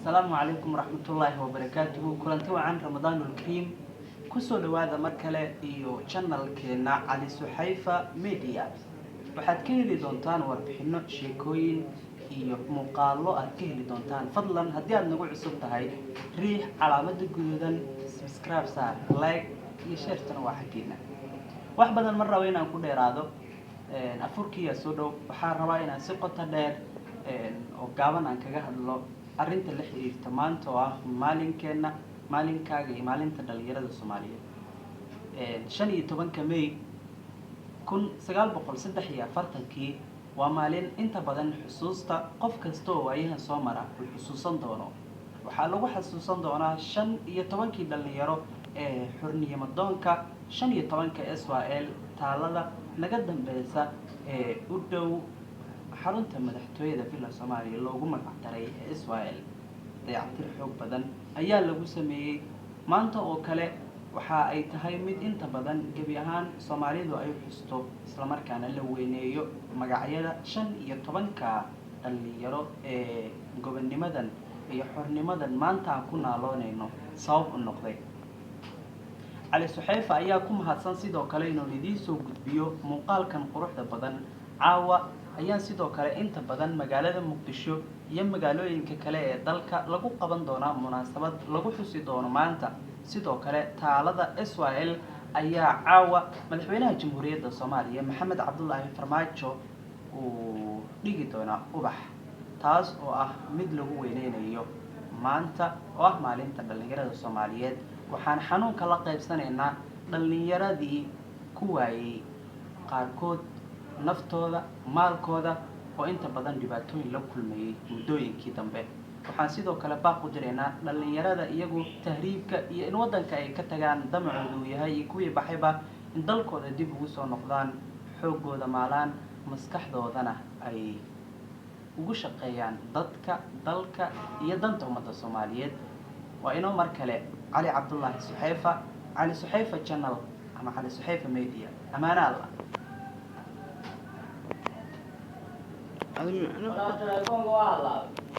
السلام عليكم ورحمة الله وبركاته. كلنتي وعن رمضان الكريم كسول هذا مركلة إيو channel كنا علي سحيفة ميديا. waxaad ka heli doontaan warbixino sheekooyin iyo muuqaallo aad ka heli doontaan. fadlan haddii aad nagu cusub tahay riix calaamada guduudan, subscribe saar, like iyo share tan waa xaqiina. wax badan ma rabo inaan ku dheeraado afurkiya soo dhow. waxaan rabaa inaan si qoto dheer oo gaaban aan kaga hadlo arrinta la xiriirta maanta oo ah maalinkaaga iyo maalinta dhalinyarada Soomaaliyeed. 15 May 1943 waa maalin inta badan xusuusta qof kasta oo waayaha soo mara uu xusuusan doono. waxaa lagu xasuusan doonaa 15 dhalinyaro ee xornimo doonka 15 SYL taalada naga dambeysa ee u dhow xarunta madaxtooyada Villa Soomaaliya loogu magac daray SYL. dayactir xoog badan ayaa lagu sameeyay maanta oo kale. waxa ay tahay mid inta badan gabi ahaan Soomaalidu ay xusto isla markaana la weyneeyo magacyada 15 dhalinyaro ee gobonnimadan iyo xornimadan maanta aan ku naaloonayno sabab u noqday. علي سحيفة ayaa ku mahadsan sidoo kale inuu idin soo gudbiyo muuqaalkan quruxda badan. caawa ayaan sidoo kale inta badan magaalada Muqdisho iyo magaalooyinka kale ee dalka lagu qaban doonaa munaasabad lagu xusi doono maanta. sidoo kale taalada SYL ayaa caawa madaxweynaha Jamhuuriyadda Soomaaliya Maxamed Cabdullaahi Farmaajo uu dhigi doonaa ubax, taas oo ah mid lagu weyneynayo maanta oo ah maalinta dhalinyarada Soomaaliyeed. waxaan xanuunka la qaybsanaynaa dhalinyaradii ku waayay qaarkood naftooda, maalkooda oo inta badan dhibaatooyin la kulmayay muddooyinkii dambe. waxaan sidoo kale baaq u direynaa dhalinyarada iyagu tahriibka iyo in wadanka ay ka tagaan damacoodu yahay iyo kuwii baxayba in dalkooda dib ugu soo noqdaan, xoogooda maalaan, maskaxdoodana ay ugu shaqeeyaan dadka, dalka iyo danta ummadda Soomaaliyeed. waa inoo mar kale علي عبد الله سحيفة، علي سحيفة channel أما علي سحيفة media. أمانة الله.